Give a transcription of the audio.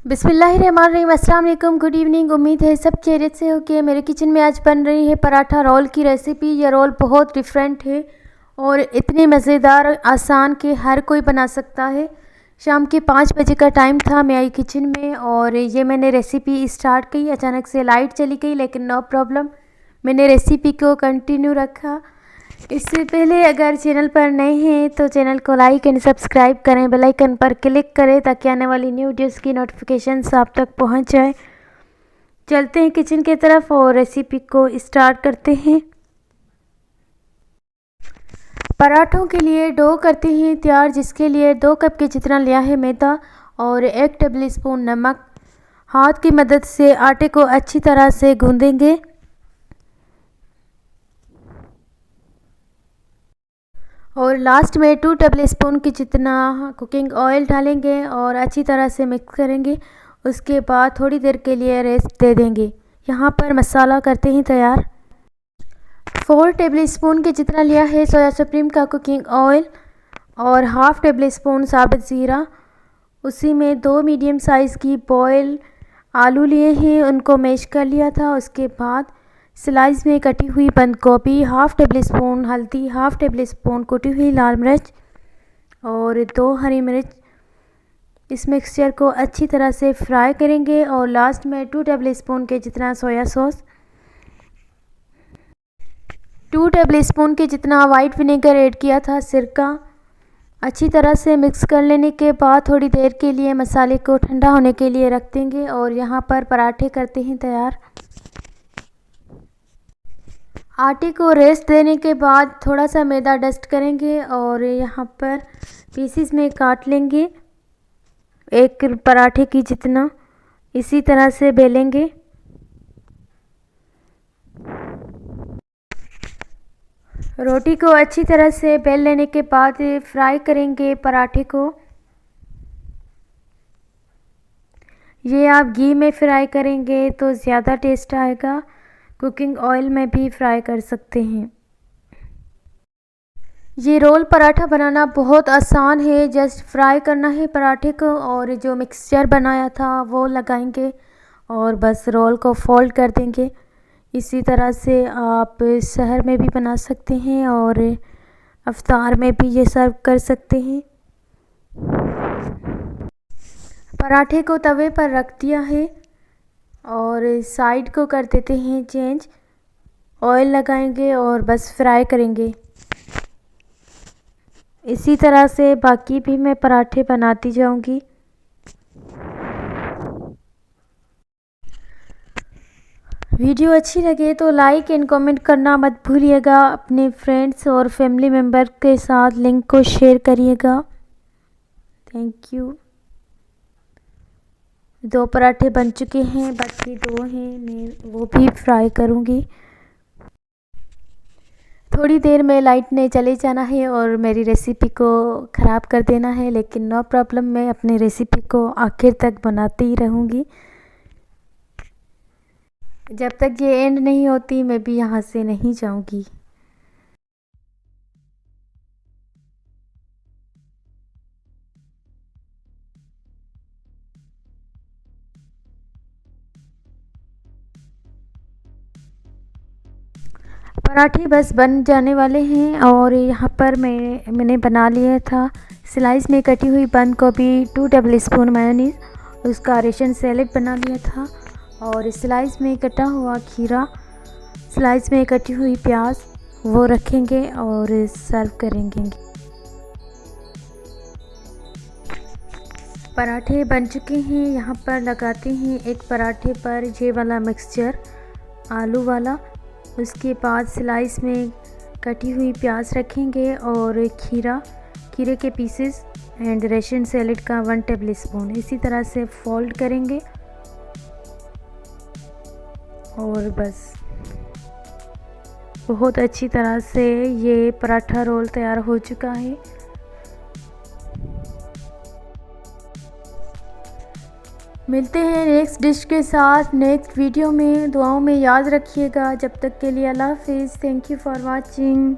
बिस्मिल्लाहिर्रहमानिर्रहीम, अस्सलाम वालेकुम, गुड इवनिंग। उम्मीद है सब खैरियत से हो कि मेरे किचन में आज बन रही है पराठा रोल की रेसिपी। ये रोल बहुत डिफरेंट है और इतनी मज़ेदार आसान कि हर कोई बना सकता है। शाम के 5 बजे का टाइम था, मैं आई किचन में और ये मैंने रेसिपी स्टार्ट की। अचानक से लाइट चली गई लेकिन नो प्रॉब्लम, मैंने रेसिपी को कंटिन्यू रखा। इससे पहले अगर चैनल पर नए हैं तो चैनल को लाइक एंड सब्सक्राइब करें, बेल आइकन पर क्लिक करें ताकि आने वाली न्यू वीडियोज़ की नोटिफिकेशंस आप तक पहुंच जाए। चलते हैं किचन की तरफ और रेसिपी को स्टार्ट करते हैं। पराठों के लिए डो करते हैं तैयार, जिसके लिए 2 कप के जितना लिया है मैदा और 1 टेबल स्पून नमक। हाथ की मदद से आटे को अच्छी तरह से गूंदेंगे और लास्ट में 2 टेबल स्पून की जितना कुकिंग ऑयल डालेंगे और अच्छी तरह से मिक्स करेंगे। उसके बाद थोड़ी देर के लिए रेस्ट दे देंगे। यहाँ पर मसाला करते हैं तैयार। 4 टेबल स्पून के जितना लिया है सोया सुप्रीम का कुकिंग ऑयल और हाफ़ टेबल स्पून साबुत ज़ीरा। उसी में 2 मीडियम साइज़ की बॉयल आलू लिए हैं, उनको मैश कर लिया था। उसके बाद स्लाइस में कटी हुई बंद गोभी, हाफ़ टेबल स्पून हल्दी, हाफ़ टेबल स्पून कुटी हुई लाल मिर्च और 2 हरी मिर्च। इस मिक्सचर को अच्छी तरह से फ्राई करेंगे और लास्ट में 2 टेबल स्पून के जितना सोया सॉस, 2 टेबल स्पून के जितना वाइट विनेगर ऐड किया था, सिरका। अच्छी तरह से मिक्स कर लेने के बाद थोड़ी देर के लिए मसाले को ठंडा होने के लिए रख देंगे और यहाँ पर पराठे करते हैं तैयार। आटे को रेस्ट देने के बाद थोड़ा सा मैदा डस्ट करेंगे और यहाँ पर पीसीस में काट लेंगे, एक पराठे की जितना। इसी तरह से बेलेंगे। रोटी को अच्छी तरह से बेल लेने के बाद फ्राई करेंगे पराठे को। ये आप घी में फ्राई करेंगे तो ज़्यादा टेस्ट आएगा, कुकिंग ऑयल में भी फ्राई कर सकते हैं। ये रोल पराठा बनाना बहुत आसान है, जस्ट फ्राई करना है पराठे को और जो मिक्सचर बनाया था वो लगाएंगे और बस रोल को फोल्ड कर देंगे। इसी तरह से आप सहर में भी बना सकते हैं और इफ्तार में भी ये सर्व कर सकते हैं। पराठे को तवे पर रख दिया है और साइड को कर देते हैं चेंज। ऑयल लगाएंगे और बस फ्राई करेंगे। इसी तरह से बाकी भी मैं पराठे बनाती जाऊंगी। वीडियो अच्छी लगे तो लाइक एंड कमेंट करना मत भूलिएगा। अपने फ्रेंड्स और फैमिली मेम्बर के साथ लिंक को शेयर करिएगा। Thank you. 2 पराठे बन चुके हैं, बाकी 2 हैं, मैं वो भी फ्राई करूंगी। थोड़ी देर में लाइट ने चले जाना है और मेरी रेसिपी को ख़राब कर देना है, लेकिन नो प्रॉब्लम, मैं अपनी रेसिपी को आखिर तक बनाती ही रहूँगी। जब तक ये एंड नहीं होती मैं भी यहाँ से नहीं जाऊँगी। पराठे बस बन जाने वाले हैं और यहाँ पर मैंने बना लिया था स्लाइस में कटी हुई बंद गोभी, 2 टेबल स्पून मेयोनीज, उसका रेशन सैलेड बना लिया था और स्लाइस में कटा हुआ खीरा, स्लाइस में कटी हुई प्याज, वो रखेंगे और सर्व करेंगे। पराठे बन चुके हैं। यहाँ पर लगाते हैं एक पराठे पर ये वाला मिक्सचर आलू वाला। उसके बाद स्लाइस में कटी हुई प्याज रखेंगे और खीरे के पीसेस एंड रेशन सैलेड का 1 टेबल स्पून। इसी तरह से फोल्ड करेंगे और बस बहुत अच्छी तरह से ये पराठा रोल तैयार हो चुका है। मिलते हैं नेक्स्ट डिश के साथ नेक्स्ट वीडियो में। दुआओं में याद रखिएगा। जब तक के लिए अल्लाह हाफिज़। Thank you for watching.